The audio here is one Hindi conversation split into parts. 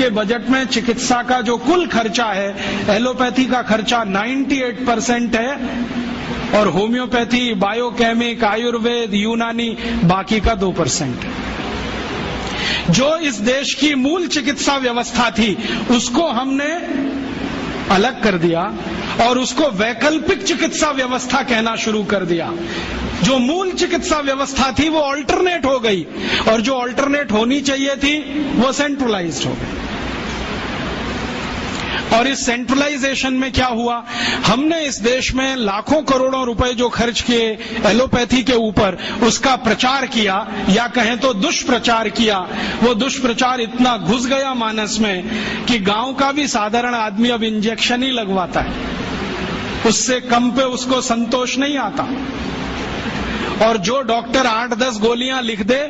के बजट में चिकित्सा का जो कुल खर्चा है, एलोपैथी का खर्चा 98% है और होम्योपैथी, बायोकेमिक, आयुर्वेद, यूनानी बाकी का 2% है। जो इस देश की मूल चिकित्सा व्यवस्था थी उसको हमने अलग कर दिया और उसको वैकल्पिक चिकित्सा व्यवस्था कहना शुरू कर दिया। जो मूल चिकित्सा व्यवस्था थी वो ऑल्टरनेट हो गई और जो ऑल्टरनेट होनी चाहिए थी वो सेंट्रलाइज्ड हो गई। और इस सेंट्रलाइजेशन में क्या हुआ, हमने इस देश में लाखों करोड़ों रुपए जो खर्च किए एलोपैथी के ऊपर, उसका प्रचार किया या कहें तो दुष्प्रचार किया। वो दुष्प्रचार इतना घुस गया मानस में कि गांव का भी साधारण आदमी अब इंजेक्शन ही लगवाता है, उससे कम पे उसको संतोष नहीं आता। और जो डॉक्टर 8-10 गोलियां लिख दे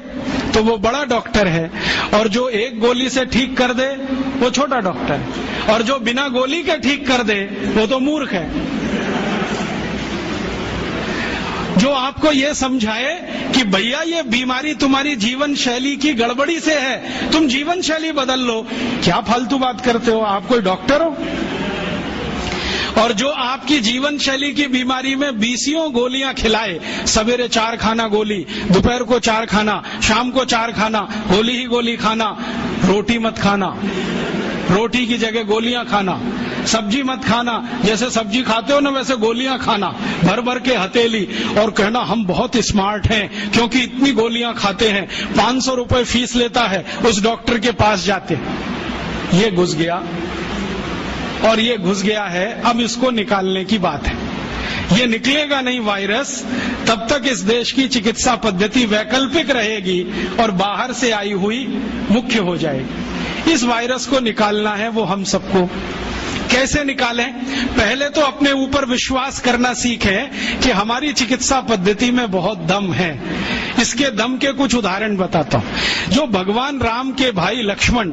तो वो बड़ा डॉक्टर है, और जो एक गोली से ठीक कर दे वो छोटा डॉक्टर है, और जो बिना गोली के ठीक कर दे वो तो मूर्ख है। जो आपको ये समझाए कि भैया ये बीमारी तुम्हारी जीवन शैली की गड़बड़ी से है, तुम जीवन शैली बदल लो, क्या फालतू बात करते हो, आप कोई डॉक्टर हो? और जो आपकी जीवन शैली की बीमारी में 20 गोलियां खिलाए, सवेरे 4 खाना गोली, दोपहर को 4 खाना, शाम को 4 खाना, गोली ही गोली खाना, रोटी मत खाना, रोटी की जगह गोलियां खाना, सब्जी मत खाना, जैसे सब्जी खाते हो ना वैसे गोलियां खाना, भर भर के हथेली, और कहना हम बहुत स्मार्ट हैं क्योंकि इतनी गोलियां खाते हैं, 500 रुपए फीस लेता है, उस डॉक्टर के पास जाते। ये घुस गया और ये घुस गया है, अब इसको निकालने की बात है। ये निकलेगा नहीं वायरस तब तक इस देश की चिकित्सा पद्धति वैकल्पिक रहेगी और बाहर से आई हुई मुख्य हो जाएगी। इस वायरस को निकालना है वो हम सबको। कैसे निकालें? पहले तो अपने ऊपर विश्वास करना सीखें कि हमारी चिकित्सा पद्धति में बहुत दम है। इसके दम के कुछ उदाहरण बताता हूं। जो भगवान राम के भाई लक्ष्मण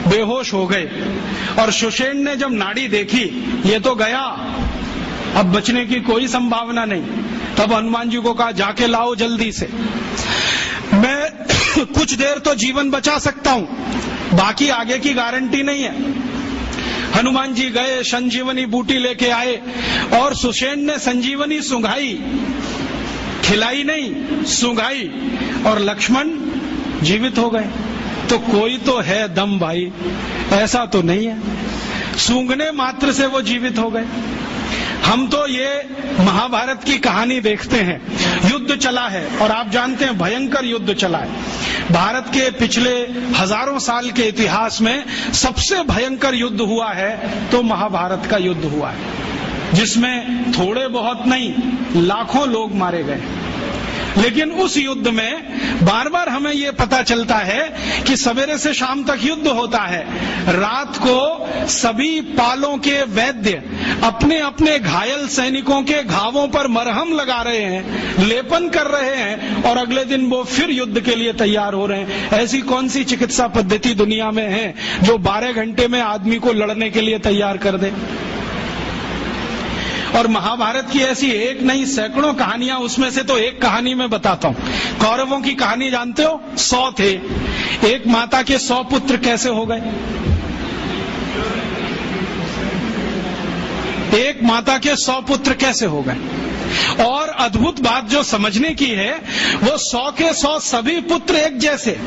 बेहोश हो गए और सुषेण ने जब नाड़ी देखी ये तो गया, अब बचने की कोई संभावना नहीं, तब हनुमान जी को कहा जाके लाओ जल्दी से, मैं कुछ देर तो जीवन बचा सकता हूं, बाकी आगे की गारंटी नहीं है। हनुमान जी गए, संजीवनी बूटी लेके आए और सुषेण ने संजीवनी सूंघाई, खिलाई नहीं, सूंघाई, और लक्ष्मण जीवित हो गए। तो कोई तो है दम भाई, ऐसा तो नहीं है सूंघने मात्र से वो जीवित हो गए। हम तो ये महाभारत की कहानी देखते हैं, युद्ध चला है और आप जानते हैं भयंकर युद्ध चला है। भारत के पिछले हजारों साल के इतिहास में सबसे भयंकर युद्ध हुआ है तो महाभारत का युद्ध हुआ है, जिसमें थोड़े बहुत नहीं लाखों लोग मारे गए। लेकिन उस युद्ध में बार बार हमें ये पता चलता है कि सवेरे से शाम तक युद्ध होता है, रात को सभी पालों के वैद्य अपने अपने घायल सैनिकों के घावों पर मरहम लगा रहे हैं, लेपन कर रहे हैं, और अगले दिन वो फिर युद्ध के लिए तैयार हो रहे हैं। ऐसी कौन सी चिकित्सा पद्धति दुनिया में है जो 12 घंटे में आदमी को लड़ने के लिए तैयार कर दे? और महाभारत की ऐसी एक नहीं सैकड़ों कहानियां, उसमें से तो एक कहानी मैं बताता हूं। कौरवों की कहानी जानते हो? 100 थे, एक माता के 100 पुत्र कैसे हो गए? एक माता के 100 पुत्र कैसे हो गए? और अद्भुत बात जो समझने की है, वो 100 के 100 सभी पुत्र एक जैसे,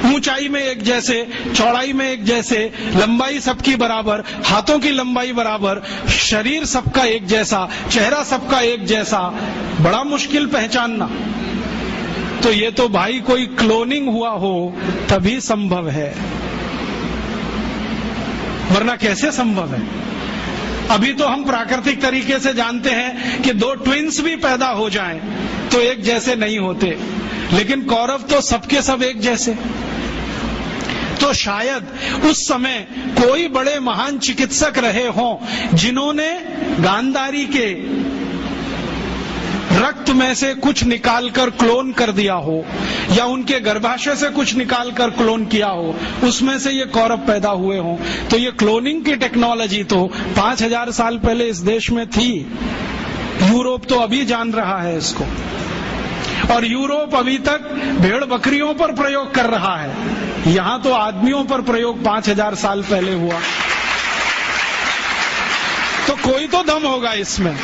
ऊंचाई में एक जैसे, चौड़ाई में एक जैसे, लंबाई सबकी बराबर, हाथों की लंबाई बराबर, शरीर सबका एक जैसा, चेहरा सबका एक जैसा। बड़ा मुश्किल पहचानना। तो ये तो भाई कोई क्लोनिंग हुआ हो तभी संभव है, वरना कैसे संभव है? अभी तो हम प्राकृतिक तरीके से जानते हैं कि 2 ट्विंस भी पैदा हो जाएं तो एक जैसे नहीं होते, लेकिन कौरव तो सबके सब एक जैसे। तो शायद उस समय कोई बड़े महान चिकित्सक रहे हों जिन्होंने गांधारी के रक्त में से कुछ निकालकर क्लोन कर दिया हो, या उनके गर्भाशय से कुछ निकालकर क्लोन किया हो, उसमें से ये कौरव पैदा हुए हों। तो ये क्लोनिंग की टेक्नोलॉजी तो 5000 साल पहले इस देश में थी। यूरोप तो अभी जान रहा है इसको, और यूरोप अभी तक भेड़ बकरियों पर प्रयोग कर रहा है। यहां तो आदमियों पर प्रयोग 5000 साल पहले हुआ, तो कोई तो दम होगा इसमें।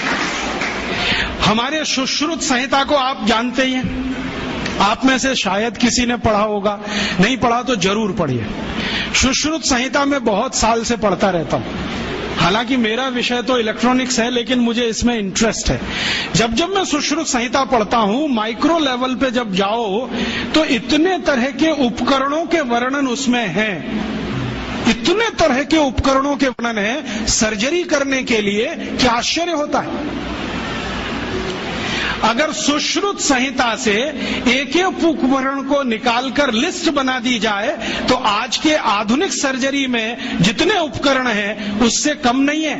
हमारे सुश्रुत संहिता को आप जानते ही हैं, आप में से शायद किसी ने पढ़ा होगा, नहीं पढ़ा तो जरूर पढ़िए। सुश्रुत संहिता में बहुत साल से पढ़ता रहता हूं। हालांकि मेरा विषय तो इलेक्ट्रॉनिक्स है, लेकिन मुझे इसमें इंटरेस्ट है। जब जब मैं सुश्रुत संहिता पढ़ता हूं, माइक्रो लेवल पे जब जाओ तो इतने तरह के उपकरणों के वर्णन उसमें हैं, इतने तरह के उपकरणों के वर्णन है सर्जरी करने के लिए, क्या आश्चर्य होता है। अगर सुश्रुत संहिता से एक एक उपकरण को निकालकर लिस्ट बना दी जाए तो आज के आधुनिक सर्जरी में जितने उपकरण हैं उससे कम नहीं है।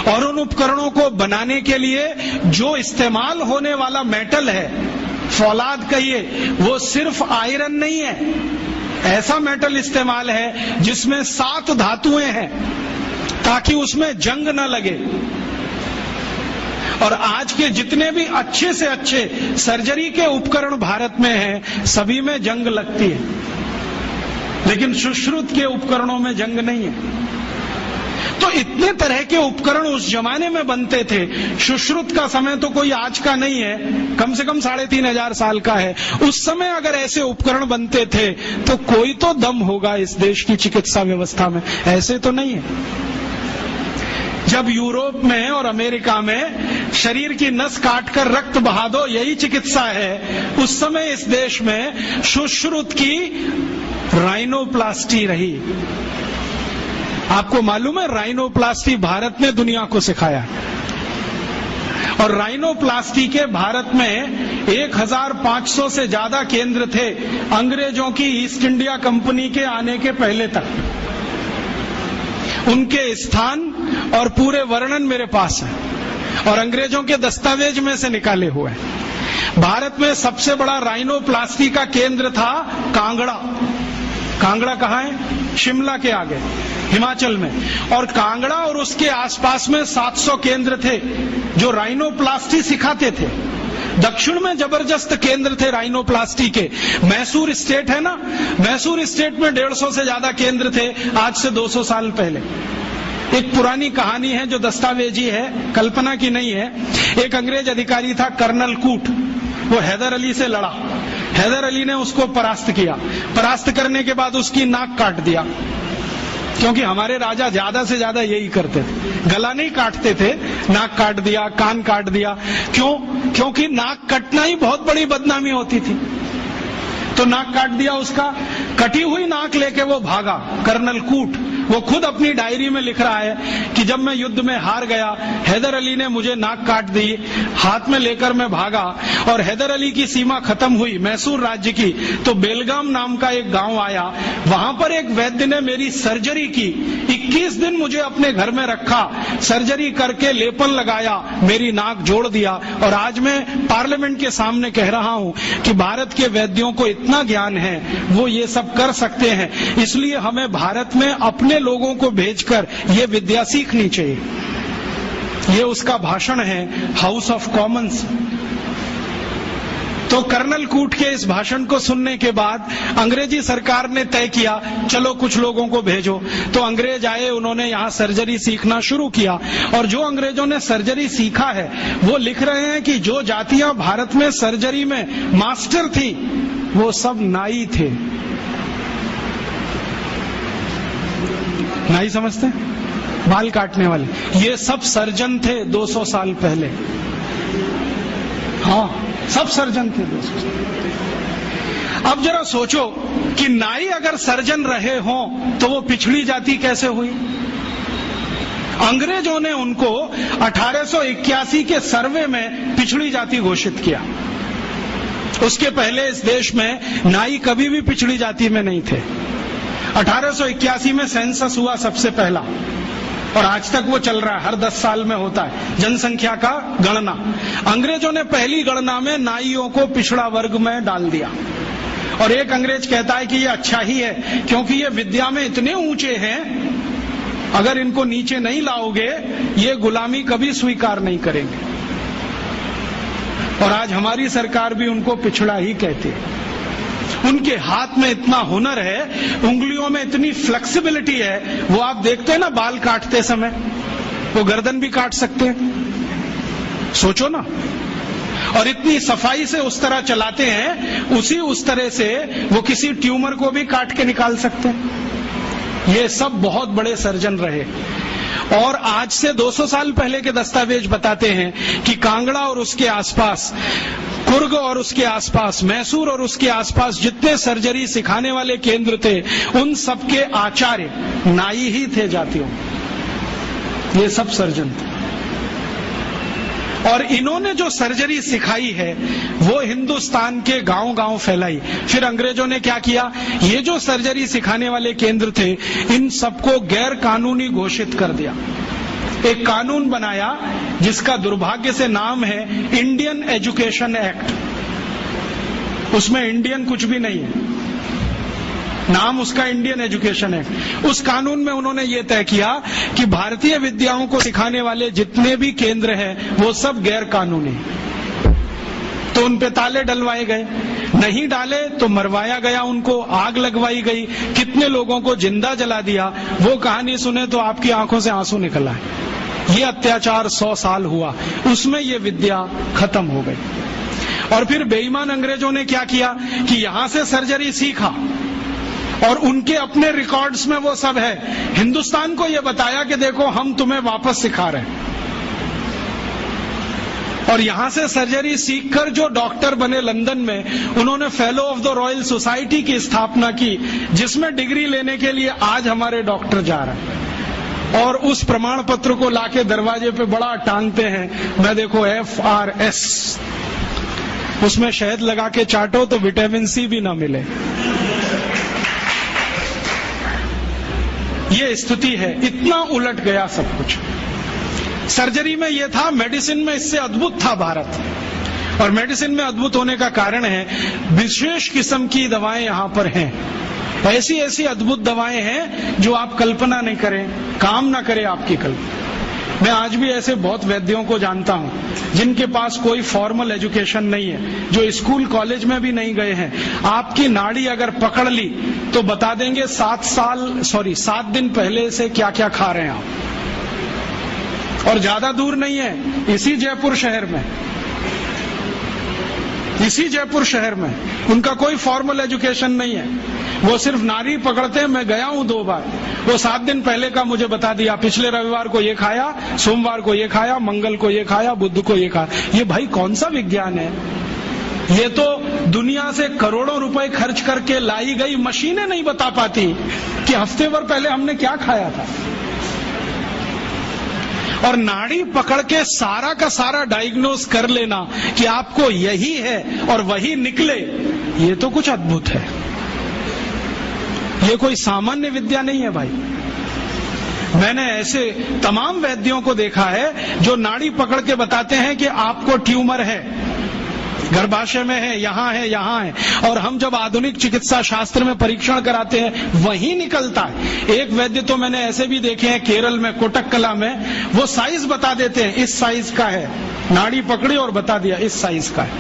और उन उपकरणों को बनाने के लिए जो इस्तेमाल होने वाला मेटल है, फौलाद कहिए, वो सिर्फ आयरन नहीं है, ऐसा मेटल इस्तेमाल है जिसमें 7 धातुएं हैं ताकि उसमें जंग न लगे। और आज के जितने भी अच्छे से अच्छे सर्जरी के उपकरण भारत में हैं, सभी में जंग लगती है, लेकिन सुश्रुत के उपकरणों में जंग नहीं है। तो इतने तरह के उपकरण उस जमाने में बनते थे। सुश्रुत का समय तो कोई आज का नहीं है, कम से कम 3500 साल का है। उस समय अगर ऐसे उपकरण बनते थे तो कोई तो दम होगा इस देश की चिकित्सा व्यवस्था में, ऐसे तो नहीं है। जब यूरोप में और अमेरिका में शरीर की नस काटकर रक्त बहा दो, यही चिकित्सा है, उस समय इस देश में सुश्रुत की राइनोप्लास्टी रही। आपको मालूम है, राइनोप्लास्टी भारत ने दुनिया को सिखाया। और राइनोप्लास्टी के भारत में 1500 से ज्यादा केंद्र थे अंग्रेजों की ईस्ट इंडिया कंपनी के आने के पहले तक। उनके स्थान और पूरे वर्णन मेरे पास है और अंग्रेजों के दस्तावेज में से निकाले हुए हैं। भारत में सबसे बड़ा राइनोप्लास्टी का केंद्र था कांगड़ा। कांगड़ा कहाँ है? शिमला के आगे, हिमाचल में। और कांगड़ा और उसके आसपास में 700 केंद्र थे जो राइनोप्लास्टी सिखाते थे। दक्षिण में जबरदस्त केंद्र थे राइनोप्लास्टी के। मैसूर स्टेट है ना, मैसूर स्टेट में 150 से ज्यादा केंद्र थे आज से 200 साल पहले। एक पुरानी कहानी है जो दस्तावेजी है, कल्पना की नहीं है। एक अंग्रेज अधिकारी था कर्नल कूट, वो हैदर अली से लड़ा। हैदर अली ने उसको परास्त किया। परास्त करने के बाद उसकी नाक काट दिया, क्योंकि हमारे राजा ज्यादा से ज्यादा यही करते थे, गला नहीं काटते थे, नाक काट दिया, कान काट दिया। क्यों? क्योंकि नाक कटना ही बहुत बड़ी बदनामी होती थी। तो नाक काट दिया उसका। कटी हुई नाक लेके वो भागा, कर्नल कूट। वो खुद अपनी डायरी में लिख रहा है कि जब मैं युद्ध में हार गया, हैदर अली ने मुझे नाक काट दी, हाथ में लेकर मैं भागा और हैदर अली की सीमा खत्म हुई मैसूर राज्य की, तो बेलगाम नाम का एक गांव आया। वहां पर एक वैद्य ने मेरी सर्जरी की। 21 दिन मुझे अपने घर में रखा, सर्जरी करके लेपन लगाया, मेरी नाक जोड़ दिया। और आज मैं पार्लियामेंट के सामने कह रहा हूं कि भारत के वैद्यों को इतना ज्ञान है, वो ये सब कर सकते हैं। इसलिए हमें भारत में अपने लोगों को भेजकर ये विद्या सीखनी चाहिए। ये उसका भाषण है हाउस ऑफ कॉमन्स। तो कर्नल कूट के इस भाषण को सुनने के बाद अंग्रेजी सरकार ने तय किया, चलो कुछ लोगों को भेजो। तो अंग्रेज आए, उन्होंने यहाँ सर्जरी सीखना शुरू किया। और जो अंग्रेजों ने सर्जरी सीखा है वो लिख रहे हैं कि जो जातियां भारत में सर्जरी में मास्टर थी वो सब नाई थे। नाई समझते हैं? बाल काटने वाले, ये सब सर्जन थे 200 साल पहले। हाँ, सब सर्जन थे 200 साल। अब जरा सोचो कि नाई अगर सर्जन रहे हों तो वो पिछड़ी जाति कैसे हुई? अंग्रेजों ने उनको 1881 के सर्वे में पिछड़ी जाति घोषित किया। उसके पहले इस देश में नाई कभी भी पिछड़ी जाति में नहीं थे। 1881 में सेंसस हुआ सबसे पहला, और आज तक वो चल रहा है, हर 10 साल में होता है जनसंख्या का गणना। अंग्रेजों ने पहली गणना में नाइयों को पिछड़ा वर्ग में डाल दिया। और एक अंग्रेज कहता है कि ये अच्छा ही है, क्योंकि ये विद्या में इतने ऊंचे हैं, अगर इनको नीचे नहीं लाओगे ये गुलामी कभी स्वीकार नहीं करेंगे। और आज हमारी सरकार भी उनको पिछड़ा ही कहती है। उनके हाथ में इतना हुनर है, उंगलियों में इतनी फ्लेक्सिबिलिटी है। वो आप देखते हैं ना बाल काटते समय, वो गर्दन भी काट सकते हैं, सोचो ना। और इतनी सफाई से उस तरह चलाते हैं, उस तरह से वो किसी ट्यूमर को भी काट के निकाल सकते हैं। ये सब बहुत बड़े सर्जन रहे। और आज से 200 साल पहले के दस्तावेज बताते हैं कि कांगड़ा और उसके आसपास, कुर्ग और उसके आसपास, मैसूर और उसके आसपास जितने सर्जरी सिखाने वाले केंद्र थे, उन सबके आचार्य नाई ही थे जातियों। ये सब सर्जन थे। और इन्होंने जो सर्जरी सिखाई है वो हिंदुस्तान के गांव-गांव फैलाई। फिर अंग्रेजों ने क्या किया, ये जो सर्जरी सिखाने वाले केंद्र थे, इन सबको गैर कानूनी घोषित कर दिया। एक कानून बनाया जिसका दुर्भाग्य से नाम है इंडियन एजुकेशन एक्ट। उसमें इंडियन कुछ भी नहीं है, नाम उसका इंडियन एजुकेशन एक्ट। उस कानून में उन्होंने ये तय किया कि भारतीय विद्याओं को सिखाने वाले जितने भी केंद्र हैं वो सब गैर कानूनी। तो उन पे ताले डलवाए गए, नहीं डाले तो मरवाया गया, उनको आग लगवाई गई, कितने लोगों को जिंदा जला दिया। वो कहानी सुने तो आपकी आंखों से आंसू निकल आए। ये अत्याचार 100 साल हुआ, उसमें ये विद्या खत्म हो गई। और फिर बेईमान अंग्रेजों ने क्या किया कि यहां से सर्जरी सीखा और उनके अपने रिकॉर्ड्स में वो सब है। हिंदुस्तान को ये बताया कि देखो हम तुम्हें वापस सिखा रहे हैं। और यहां से सर्जरी सीखकर जो डॉक्टर बने लंदन में, उन्होंने fellow of the royal society की स्थापना की, जिसमें डिग्री लेने के लिए आज हमारे डॉक्टर जा रहे हैं। और उस प्रमाण पत्र को लाके दरवाजे पे बड़ा टांगते हैं। मैं देखो FRS, उसमें शहद लगा के चाटो तो विटामिन C भी ना मिले। ये स्थिति है, इतना उलट गया सब कुछ। सर्जरी में ये था, मेडिसिन में इससे अद्भुत था भारत। और मेडिसिन में अद्भुत होने का कारण है विशेष किस्म की दवाएं यहां पर हैं। ऐसी ऐसी अद्भुत दवाएं हैं जो आप कल्पना नहीं करें, काम ना करे आपकी कल्पना। मैं आज भी ऐसे बहुत वैद्यों को जानता हूं जिनके पास कोई फॉर्मल एजुकेशन नहीं है, जो स्कूल कॉलेज में भी नहीं गए हैं। आपकी नाड़ी अगर पकड़ ली तो बता देंगे 7 दिन पहले से क्या क्या खा रहे हैं आप। और ज्यादा दूर नहीं है, इसी जयपुर शहर में उनका कोई फॉर्मल एजुकेशन नहीं है। वो सिर्फ नारी पकड़ते हैं। मैं गया हूं 2 बार, वो 7 दिन पहले का मुझे बता दिया, पिछले रविवार को ये खाया, सोमवार को ये खाया, मंगल को ये खाया, बुध को ये खाया। ये भाई कौन सा विज्ञान है? ये तो दुनिया से करोड़ों रुपए खर्च करके लाई गई मशीनें नहीं बता पाती कि हफ्ते भर पहले हमने क्या खाया था। और नाड़ी पकड़ के सारा का सारा डायग्नोस कर लेना कि आपको यही है और वही निकले, ये तो कुछ अद्भुत है। ये कोई सामान्य विद्या नहीं है भाई। मैंने ऐसे तमाम वैद्यों को देखा है जो नाड़ी पकड़ के बताते हैं कि आपको ट्यूमर है, गर्भाशय में है, यहाँ है, यहाँ है। और हम जब आधुनिक चिकित्सा शास्त्र में परीक्षण कराते हैं वही निकलता है। एक वैद्य तो मैंने ऐसे भी देखे हैं केरल में, कोटक्कला में, वो साइज बता देते हैं, इस साइज का है, नाड़ी पकड़ी और बता दिया इस साइज का है,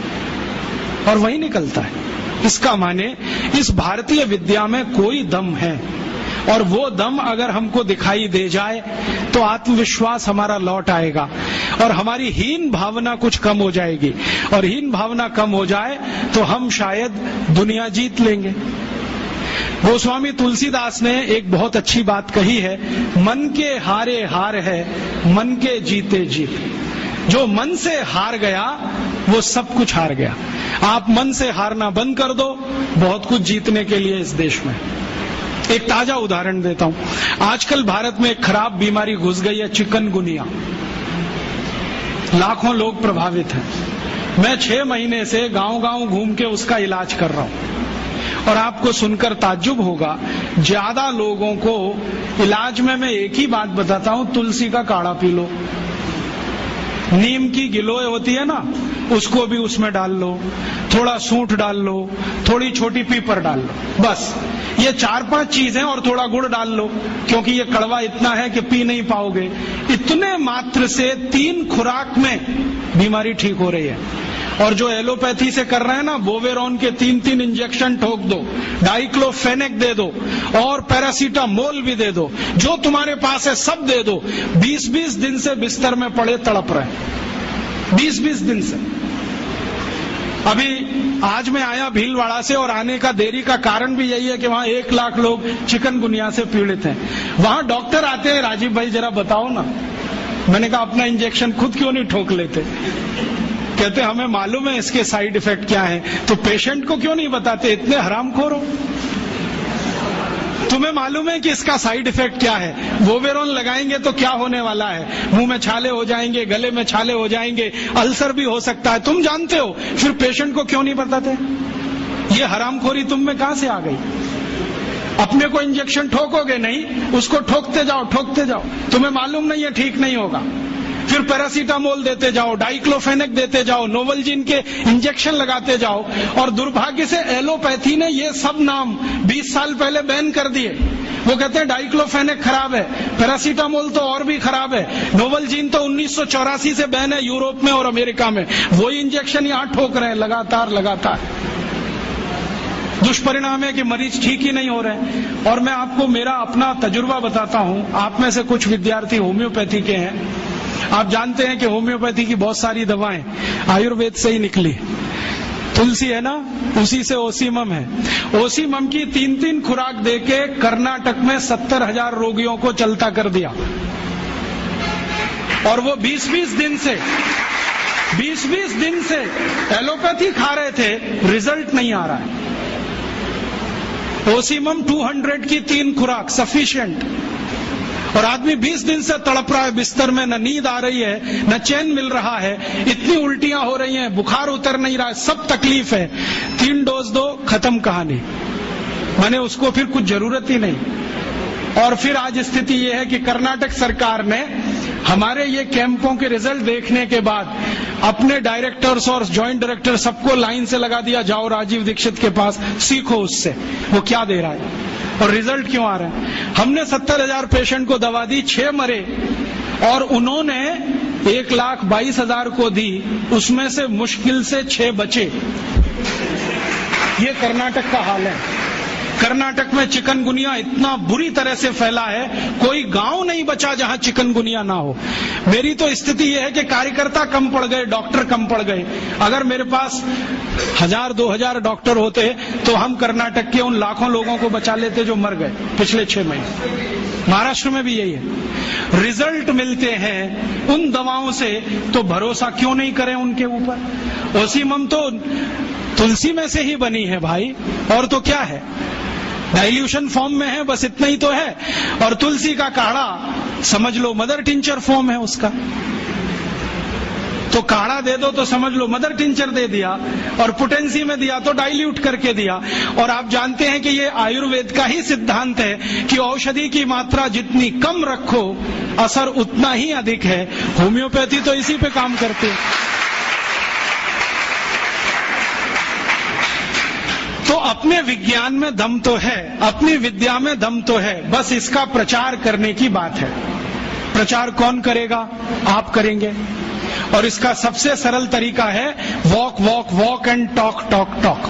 और वही निकलता है। इसका माने इस भारतीय विद्या में कोई दम है। और वो दम अगर हमको दिखाई दे जाए तो आत्मविश्वास हमारा लौट आएगा और हमारी हीन भावना कुछ कम हो जाएगी। और हीन भावना कम हो जाए तो हम शायद दुनिया जीत लेंगे। गोस्वामी तुलसीदास ने एक बहुत अच्छी बात कही है, मन के हारे हार है, मन के जीते जीत। जो मन से हार गया वो सब कुछ हार गया। आप मन से हारना बंद कर दो, बहुत कुछ जीतने के लिए इस देश में। एक ताजा उदाहरण देता हूं। आजकल भारत में एक खराब बीमारी घुस गई है, चिकनगुनिया। लाखों लोग प्रभावित हैं। मैं 6 महीने से गांव-गांव घूम के उसका इलाज कर रहा हूं और आपको सुनकर ताज्जुब होगा, ज्यादा लोगों को इलाज में मैं एक ही बात बताता हूं, तुलसी का काढ़ा पी लो, नीम की गिलोय होती है ना, उसको भी उसमें डाल लो, थोड़ा सूंठ डाल लो, थोड़ी छोटी पीपर डाल लो, बस ये 4-5 चीजें, और थोड़ा गुड़ डाल लो क्योंकि ये कड़वा इतना है कि पी नहीं पाओगे। इतने मात्र से 3 खुराक में बीमारी ठीक हो रही है। और जो एलोपैथी से कर रहे हैं ना, बोवेरॉन के 3-3 इंजेक्शन ठोक दो, डाइक्लोफेनेक दे दो और पैरासीटामोल भी दे दो, जो तुम्हारे पास है सब दे दो। 20-20 दिन से बिस्तर में पड़े तड़प रहे, 20-20 दिन से। अभी आज मैं आया भीलवाड़ा से, और आने का देरी का कारण भी यही है कि वहां 1 लाख लोग चिकनगुनिया से पीड़ित हैं। वहां डॉक्टर आते हैं, राजीव भाई जरा बताओ ना। मैंने कहा अपना इंजेक्शन खुद क्यों नहीं ठोक लेते? कहते हमें मालूम है इसके साइड इफेक्ट क्या है, तो पेशेंट को क्यों नहीं बताते? इतने हरामखोर हो, तुम्हें मालूम है कि इसका साइड इफेक्ट क्या है? बोवेरॉन लगाएंगे तो क्या होने वाला है? मुंह में छाले हो जाएंगे, गले में छाले हो जाएंगे, अल्सर भी हो सकता है, तुम जानते हो, फिर पेशेंट को क्यों नहीं बताते? ये हरामखोरी तुम में कहां से आ गई? अपने को इंजेक्शन ठोकोगे नहीं, उसको ठोकते जाओ, तुम्हें मालूम नहीं है ठीक नहीं होगा, फिर पैरासीटामोल देते जाओ, डाइक्लोफेनेक देते जाओ, नोवलजीन के इंजेक्शन लगाते जाओ। और दुर्भाग्य से एलोपैथी ने ये सब नाम 20 साल पहले बैन कर दिए। वो कहते हैं डाइक्लोफेनेक खराब है, पैरासीटामोल तो और भी खराब है, नोवलजीन तो 1984 से बैन है यूरोप में और अमेरिका में, वही इंजेक्शन यहां ठोक रहे हैं लगातार। दुष्परिणाम है कि मरीज ठीक ही नहीं हो रहे। और मैं आपको मेरा अपना तजुर्बा बताता हूं, आप में से कुछ विद्यार्थी होम्योपैथी के हैं, आप जानते हैं कि होम्योपैथी की बहुत सारी दवाएं आयुर्वेद से ही निकली। तुलसी है ना, उसी से ओसीमम है। ओसीमम की 3-3 खुराक देके कर्नाटक में 70,000 रोगियों को चलता कर दिया, और वो 20-20 दिन से एलोपैथी खा रहे थे, रिजल्ट नहीं आ रहा है। ओसीमम 200 की 3 खुराक सफिशिएंट, और आदमी 20 दिन से तड़प रहा है बिस्तर में, न नींद आ रही है, न चैन मिल रहा है, इतनी उल्टियां हो रही हैं, बुखार उतर नहीं रहा है, सब तकलीफ है। 3 डोज दो, खत्म कहानी। माने उसको फिर कुछ जरूरत ही नहीं। और फिर आज स्थिति यह है कि कर्नाटक सरकार ने हमारे ये कैंपों के रिजल्ट देखने के बाद अपने डायरेक्टर्स और ज्वाइंट डायरेक्टर सबको लाइन से लगा दिया, जाओ राजीव दीक्षित के पास, सीखो उससे वो क्या दे रहा है और रिजल्ट क्यों आ रहा है। हमने 70,000 पेशेंट को दवा दी, 6 मरे, और उन्होंने 1,22,000 को दी, उसमें से मुश्किल से 6 बचे। ये कर्नाटक का हाल है। कर्नाटक में चिकनगुनिया इतना बुरी तरह से फैला है, कोई गांव नहीं बचा जहां चिकनगुनिया ना हो। मेरी तो स्थिति यह है कि कार्यकर्ता कम पड़ गए, डॉक्टर कम पड़ गए। अगर मेरे पास 1,000-2,000 डॉक्टर होते तो हम कर्नाटक के उन लाखों लोगों को बचा लेते जो मर गए पिछले 6 महीने। महाराष्ट्र में भी यही है, रिजल्ट मिलते हैं उन दवाओं से, तो भरोसा क्यों नहीं करें उनके ऊपर। ओसीमम तो तुलसी में से ही बनी है भाई, और तो क्या है, डाइल्यूशन फॉर्म में है, बस इतना ही तो है। और तुलसी का काढ़ा समझ लो मदर टिंचर फॉर्म है उसका, तो काढ़ा दे दो तो समझ लो मदर टिंचर दे दिया, और पोटेंसी में दिया तो डाइल्यूट करके दिया। और आप जानते हैं कि ये आयुर्वेद का ही सिद्धांत है कि औषधि की मात्रा जितनी कम रखो, असर उतना ही अधिक है। होम्योपैथी तो इसी पे काम करते है। तो अपने विज्ञान में दम तो है, अपनी विद्या में दम तो है, बस इसका प्रचार करने की बात है। प्रचार कौन करेगा? आप करेंगे। और इसका सबसे सरल तरीका है walk walk walk and talk talk talk,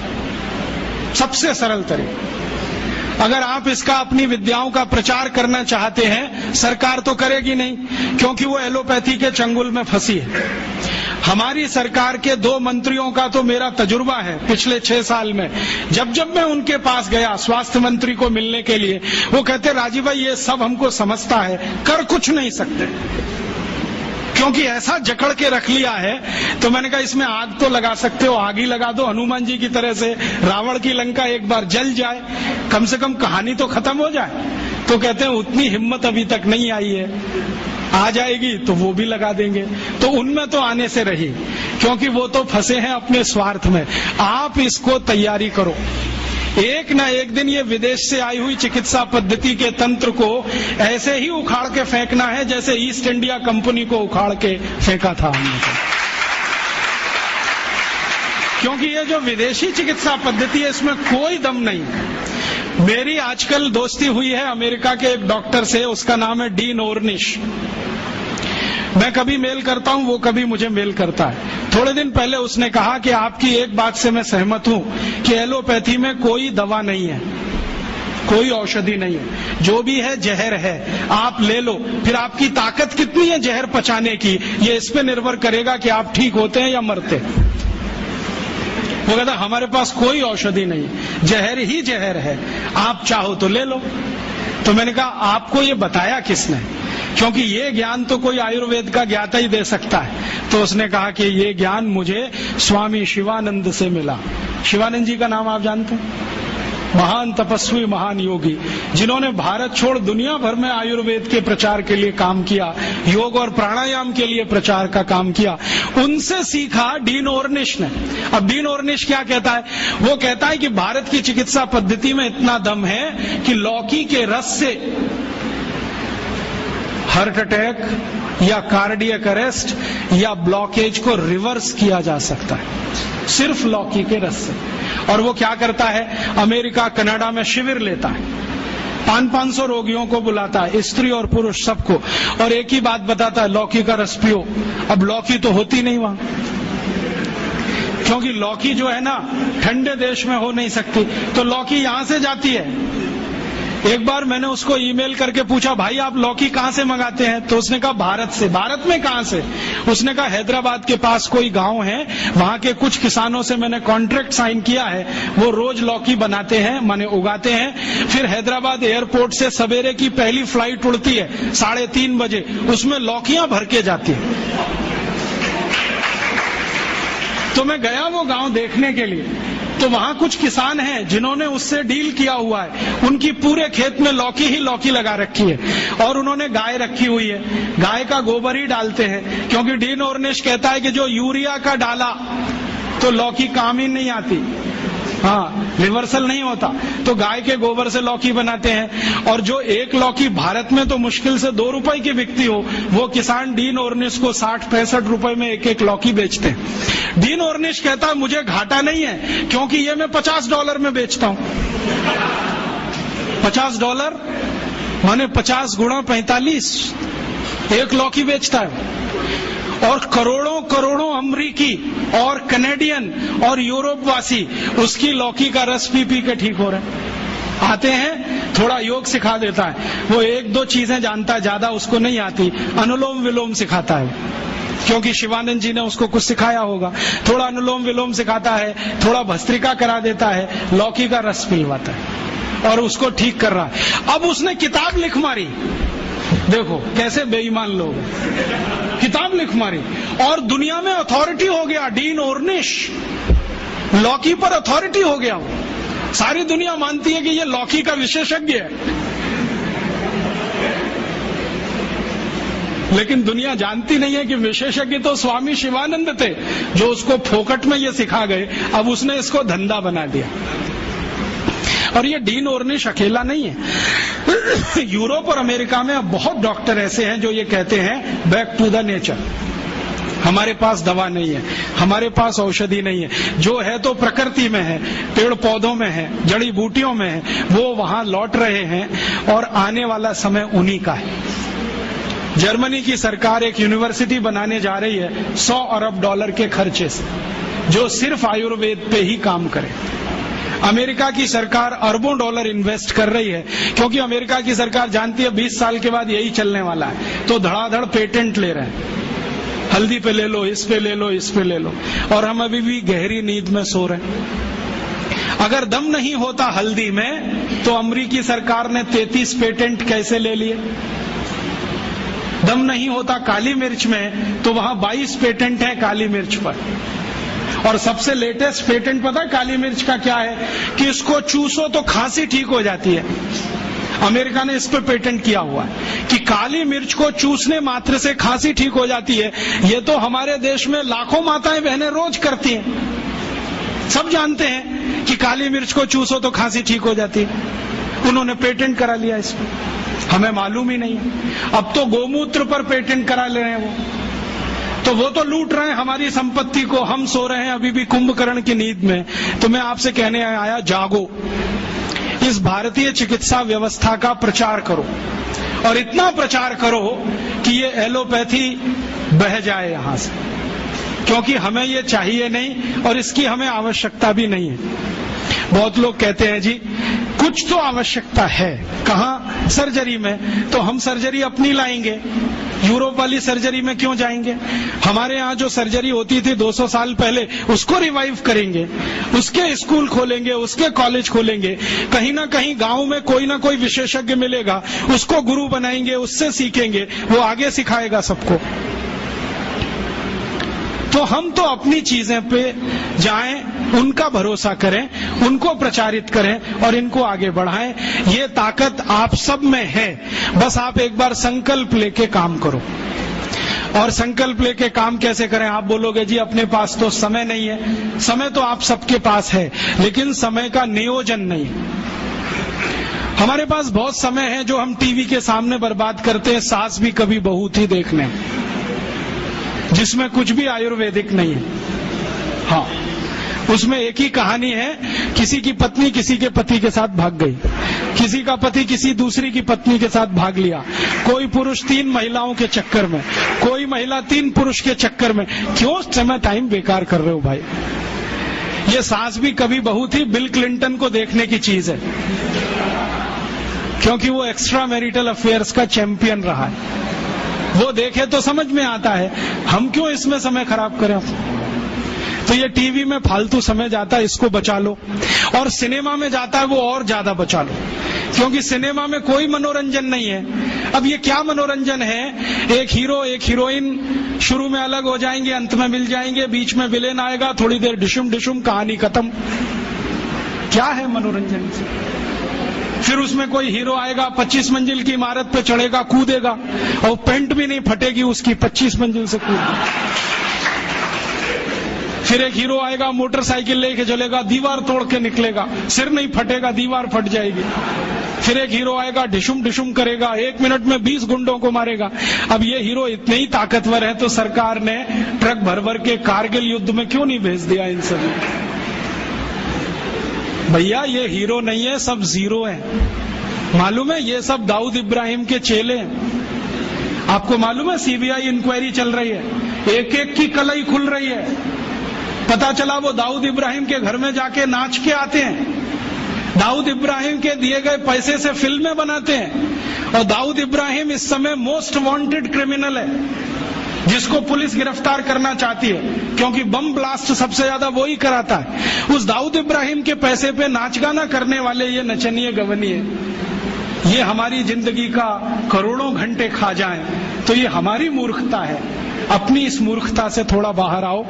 सबसे सरल तरीका। अगर आप इसका अपनी विद्याओं का प्रचार करना चाहते हैं, सरकार तो करेगी नहीं, क्योंकि वो एलोपैथी के चंगुल में फंसी है। हमारी सरकार के 2 मंत्रियों का तो मेरा तजुर्बा है पिछले 6 साल में। जब जब मैं उनके पास गया स्वास्थ्य मंत्री को मिलने के लिए, वो कहते राजीव भाई ये सब हमको समझता है, कर कुछ नहीं सकते, क्योंकि ऐसा जकड़ के रख लिया है। तो मैंने कहा इसमें आग तो लगा सकते हो, आग ही लगा दो हनुमान जी की तरह से, रावण की लंका एक बार जल जाए, कम से कम कहानी तो खत्म हो जाए। तो कहते हैं उतनी हिम्मत अभी तक नहीं आई है, आ जाएगी तो वो भी लगा देंगे। तो उनमें तो आने से रही, क्योंकि वो तो फंसे हैं अपने स्वार्थ में। आप इसको तैयारी करो, एक न एक दिन ये विदेश से आई हुई चिकित्सा पद्धति के तंत्र को ऐसे ही उखाड़ के फेंकना है जैसे ईस्ट इंडिया कंपनी को उखाड़ के फेंका था हमने। क्योंकि ये जो विदेशी चिकित्सा पद्धति है इसमें कोई दम नहीं। मेरी आजकल दोस्ती हुई है अमेरिका के एक डॉक्टर से, उसका नाम है डीन ओर्निश। मैं कभी मेल करता हूं, वो कभी मुझे मेल करता है। थोड़े दिन पहले उसने कहा कि आपकी एक बात से मैं सहमत हूं कि एलोपैथी में कोई दवा नहीं है, कोई औषधि नहीं है, जो भी है जहर है, आप ले लो। फिर आपकी ताकत कितनी है जहर पचाने की, ये इस पे निर्भर करेगा कि आप ठीक होते हैं या मरते हैं। वो कहता हमारे पास कोई औषधि नहीं है, जहर ही जहर है, आप चाहो तो ले लो। तो मैंने कहा आपको ये बताया किसने, क्योंकि ये ज्ञान तो कोई आयुर्वेद का ज्ञाता ही दे सकता है। तो उसने कहा कि ये ज्ञान मुझे स्वामी शिवानंद से मिला। शिवानंद जी का नाम आप जानते हैं? महान तपस्वी, महान योगी, जिन्होंने भारत छोड़ दुनिया भर में आयुर्वेद के प्रचार के लिए काम किया, योग और प्राणायाम के लिए प्रचार का काम किया। उनसे सीखा डीन ऑर्निश ने। अब डीन ऑर्निश क्या कहता है? वो कहता है कि भारत की चिकित्सा पद्धति में इतना दम है कि लौकी के रस से हार्ट अटैक या कार्डियक अरेस्ट या ब्लॉकेज को रिवर्स किया जा सकता है, सिर्फ लौकी के रस से। और वो क्या करता है, अमेरिका कनाडा में शिविर लेता है, 500-500 रोगियों को बुलाता है, स्त्री और पुरुष सबको, और एक ही बात बताता है, लौकी का रस पियो। अब लौकी तो होती नहीं वहां, क्योंकि लौकी जो है ना ठंडे देश में हो नहीं सकती, तो लौकी यहां से जाती है। एक बार मैंने उसको ईमेल करके पूछा, भाई आप लौकी कहां से मंगाते हैं? तो उसने कहा भारत से। भारत में कहां से? उसने कहा हैदराबाद के पास कोई गांव है, वहां के कुछ किसानों से मैंने कॉन्ट्रैक्ट साइन किया है, वो रोज लौकी बनाते हैं, माने उगाते हैं। फिर हैदराबाद एयरपोर्ट से सवेरे की पहली फ्लाइट उड़ती है 3:30 बजे, उसमें लौकियां भर के जाती है। तो मैं गया वो गांव देखने के लिए, तो वहां कुछ किसान हैं जिन्होंने उससे डील किया हुआ है, उनकी पूरे खेत में लौकी ही लौकी लगा रखी है, और उन्होंने गाय रखी हुई है, गाय का गोबर ही डालते हैं, क्योंकि डीन ऑर्निश कहता है कि जो यूरिया का डाला तो लौकी काम ही नहीं आती, हाँ रिवर्सल नहीं होता, तो गाय के गोबर से लौकी बनाते हैं। और जो एक लौकी भारत में तो मुश्किल से 2 रुपए की बिकती हो, वो किसान डीन ऑर्निश को 60-65 रुपए में एक लौकी बेचते हैं। डीन ऑर्निश कहता है मुझे घाटा नहीं है, क्योंकि ये मैं $50 में बेचता हूं। $50 माने 50 गुणा 45, एक लौकी बेचता है। और करोड़ों करोड़ों अमरीकी और कनेडियन और यूरोप वासी उसकी लौकी का रस पी पी के ठीक हो रहे हैं। आते हैं, थोड़ा योग सिखा देता है, वो 1-2 चीजें जानता है, ज्यादा उसको नहीं आती, अनुलोम विलोम सिखाता है, क्योंकि शिवानंद जी ने उसको कुछ सिखाया होगा। थोड़ा अनुलोम विलोम सिखाता है, थोड़ा भस्त्रिका करा देता है, लौकी का रस पिलवाता है और उसको ठीक कर रहा है। अब उसने किताब लिख मारी, देखो कैसे बेईमान लोग, किताब लिख मारी और दुनिया में अथॉरिटी हो गया। डीन ऑर्निश लौकी पर अथॉरिटी हो गया, सारी दुनिया मानती है कि ये लौकी का विशेषज्ञ है। लेकिन दुनिया जानती नहीं है कि विशेषज्ञ तो स्वामी शिवानंद थे, जो उसको फोकट में ये सिखा गए। अब उसने इसको धंधा बना दिया। और ये डीन ऑर्निश अकेला नहीं है, यूरोप और अमेरिका में अब बहुत डॉक्टर ऐसे हैं जो ये कहते हैं बैक टू द नेचर, हमारे पास दवा नहीं है, हमारे पास औषधि नहीं है, जो है तो प्रकृति में है, पेड़ पौधों में है, जड़ी बूटियों में है, वो वहां लौट रहे हैं और आने वाला समय उन्हीं का है। जर्मनी की सरकार एक यूनिवर्सिटी बनाने जा रही है $100 अरब के खर्चे से, जो सिर्फ आयुर्वेद पे ही काम करे। अमेरिका की सरकार अरबों डॉलर इन्वेस्ट कर रही है, क्योंकि अमेरिका की सरकार जानती है 20 साल के बाद यही चलने वाला है, तो धड़ाधड़ पेटेंट ले रहे हैं, हल्दी पे ले लो, इस पे ले लो, इस पे ले लो, और हम अभी भी गहरी नींद में सो रहे हैं। अगर दम नहीं होता हल्दी में, तो अमेरिकी सरकार ने 33 पेटेंट कैसे ले लिए? दम नहीं होता काली मिर्च में, तो वहां 22 पेटेंट है काली मिर्च पर। और सबसे लेटेस्ट पेटेंट पता है काली मिर्च का क्या है? कि इसको चूसो तो खांसी ठीक हो जाती है। अमेरिका ने इस पे पेटेंट किया हुआ है कि काली मिर्च को चूसने मात्र से खांसी ठीक हो जाती है। ये तो हमारे देश में लाखों माताएं बहनें रोज करती हैं, सब जानते हैं कि काली मिर्च को चूसो तो खांसी ठीक हो जाती है। उन्होंने पेटेंट करा लिया इस पे, हमें मालूम ही नहीं है। अब तो गोमूत्र पर पेटेंट करा ले रहे हैं वो तो लूट रहे हैं हमारी संपत्ति को। हम सो रहे हैं अभी भी कुंभकर्ण की नींद में। तो मैं आपसे कहने आया, जागो, इस भारतीय चिकित्सा व्यवस्था का प्रचार करो, और इतना प्रचार करो कि ये एलोपैथी बह जाए यहां से, क्योंकि हमें ये चाहिए नहीं और इसकी हमें आवश्यकता भी नहीं है। बहुत लोग कहते हैं जी कुछ तो आवश्यकता है, कहाँ? सर्जरी में। तो हम सर्जरी अपनी लाएंगे, यूरोप वाली सर्जरी में क्यों जाएंगे? हमारे यहाँ जो सर्जरी होती थी 200 साल पहले, उसको रिवाइव करेंगे, उसके स्कूल खोलेंगे, उसके कॉलेज खोलेंगे। कहीं ना कहीं गांव में कोई ना कोई विशेषज्ञ मिलेगा, उसको गुरु बनाएंगे, उससे सीखेंगे, वो आगे सिखाएगा सबको। तो हम तो अपनी चीजें पे जाएं, उनका भरोसा करें, उनको प्रचारित करें और इनको आगे बढ़ाएं। ये ताकत आप सब में है, बस आप एक बार संकल्प लेके काम करो। और संकल्प लेके काम कैसे करें? आप बोलोगे जी अपने पास तो समय नहीं है। समय तो आप सबके पास है, लेकिन समय का नियोजन नहीं है। हमारे पास बहुत समय है जो हम टीवी के सामने बर्बाद करते हैं, सास भी कभी बहू थी देखने, जिसमें कुछ भी आयुर्वेदिक नहीं है। हाँ, उसमें एक ही कहानी है, किसी की पत्नी किसी के पति के साथ भाग गई, किसी का पति किसी दूसरी की पत्नी के साथ भाग लिया, कोई पुरुष 3 महिलाओं के चक्कर में, कोई महिला 3 पुरुष के चक्कर में। क्यों समय टाइम बेकार कर रहे हो भाई? ये सास भी कभी बहू थी बिल क्लिंटन को देखने की चीज है, क्योंकि वो एक्स्ट्रा मैरिटल अफेयर्स का चैंपियन रहा है। वो देखे तो समझ में आता है, हम क्यों इसमें समय खराब करें? तो ये टीवी में फालतू समय जाता है, इसको बचा लो। और सिनेमा में जाता है वो और ज्यादा बचा लो, क्योंकि सिनेमा में कोई मनोरंजन नहीं है। अब ये क्या मनोरंजन है? एक हीरो एक हीरोइन शुरू में अलग हो जाएंगे, अंत में मिल जाएंगे, बीच में विलेन आएगा, थोड़ी देर डिशुम डिशुम, कहानी खत्म। क्या है मनोरंजन? फिर उसमें कोई हीरो आएगा, 25 मंजिल की इमारत पे चढ़ेगा, कूदेगा, और पेंट भी नहीं फटेगी उसकी, 25 मंजिल से कूदेगा। फिर एक हीरो आएगा, मोटरसाइकिल लेके चलेगा, दीवार तोड़ के निकलेगा, सिर नहीं फटेगा, दीवार फट जाएगी। फिर एक हीरो आएगा, डिशुम डिशुम करेगा, 1 मिनट में 20 गुंडों को मारेगा। अब ये हीरो इतने ही ताकतवर है तो सरकार ने ट्रक भर भर के कारगिल युद्ध में क्यों नहीं भेज दिया इन सभी? भैया ये हीरो नहीं है, सब जीरो है। मालूम है ये सब दाऊद इब्राहिम के चेले हैं। आपको मालूम है सीबीआई इंक्वायरी चल रही है, एक एक की कलई खुल रही है। पता चला वो दाऊद इब्राहिम के घर में जाके नाच के आते हैं, दाऊद इब्राहिम के दिए गए पैसे से फिल्में बनाते हैं। और दाऊद इब्राहिम इस समय मोस्ट वांटेड क्रिमिनल है, जिसको पुलिस गिरफ्तार करना चाहती है, क्योंकि बम ब्लास्ट सबसे ज्यादा वो ही कराता है। उस दाऊद इब्राहिम के पैसे पे नाच गाना करने वाले ये नचनिए गवनिए, ये हमारी जिंदगी का करोड़ों घंटे खा जाएं, तो ये हमारी मूर्खता है। अपनी इस मूर्खता से थोड़ा बाहर आओ,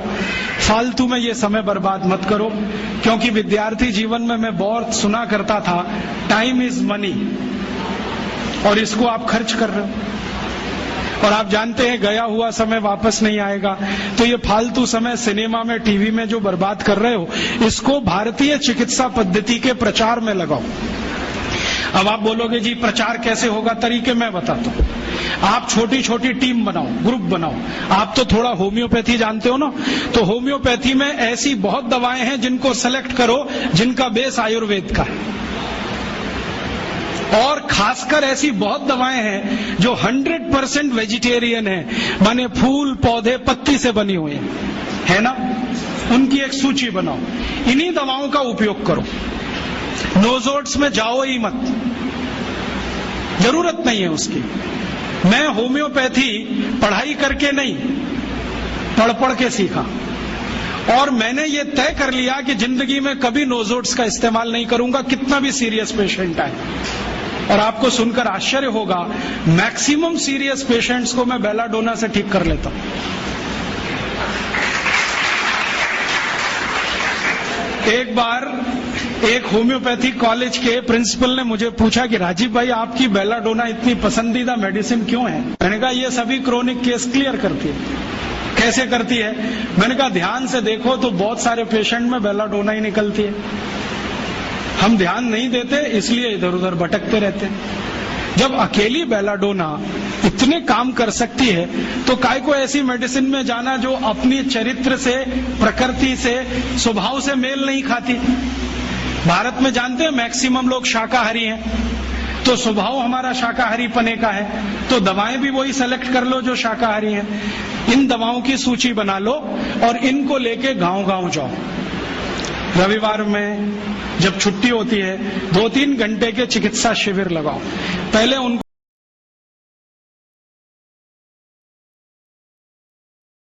फालतू में ये समय बर्बाद मत करो। क्योंकि विद्यार्थी जीवन में मैं बहुत सुना करता था, टाइम इज मनी, और इसको आप खर्च कर रहे हो। और आप जानते हैं गया हुआ समय वापस नहीं आएगा। तो ये फालतू समय सिनेमा में, टीवी में जो बर्बाद कर रहे हो, इसको भारतीय चिकित्सा पद्धति के प्रचार में लगाओ। अब आप बोलोगे जी प्रचार कैसे होगा? तरीके मैं बताता हूं। आप छोटी छोटी टीम बनाओ, ग्रुप बनाओ। आप तो थोड़ा होम्योपैथी जानते हो ना, तो होम्योपैथी में ऐसी बहुत दवाएं हैं जिनको सेलेक्ट करो जिनका बेस आयुर्वेद का है। और खासकर ऐसी बहुत दवाएं हैं जो 100% वेजिटेरियन है, माने फूल पौधे पत्ती से बनी हुई है ना, उनकी एक सूची बनाओ। इन्हीं दवाओं का उपयोग करो। नोजोट्स में जाओ ही मत, जरूरत नहीं है उसकी। मैं होम्योपैथी पढ़ाई करके नहीं, पढ़ पढ़ के सीखा, और मैंने ये तय कर लिया कि जिंदगी में कभी नोजोट्स का इस्तेमाल नहीं करूंगा, कितना भी सीरियस पेशेंट आए। और आपको सुनकर आश्चर्य होगा, मैक्सिमम सीरियस पेशेंट्स को मैं बेलाडोना से ठीक कर लेता हूं। एक बार एक होम्योपैथी कॉलेज के प्रिंसिपल ने मुझे पूछा कि राजीव भाई आपकी बेलाडोना इतनी पसंदीदा मेडिसिन क्यों है? मैंने कहा ये सभी क्रोनिक केस क्लियर करती है। कैसे करती है? मैंने कहा ध्यान से देखो तो बहुत सारे पेशेंट में बेलाडोना ही निकलती है। हम ध्यान नहीं देते इसलिए इधर उधर भटकते रहते हैं। जब अकेली बेलाडोना इतने काम कर सकती है तो काय को ऐसी मेडिसिन में जाना जो अपनी चरित्र से, प्रकृति से, स्वभाव से मेल नहीं खाती। भारत में जानते हैं मैक्सिमम लोग शाकाहारी हैं, तो स्वभाव हमारा शाकाहारी पने का है, तो दवाएं भी वही सेलेक्ट कर लो जो शाकाहारी हैं। इन दवाओं की सूची बना लो और इनको लेके गांव-गांव जाओ। रविवार में जब छुट्टी होती है 2-3 घंटे के चिकित्सा शिविर लगाओ। पहले उनको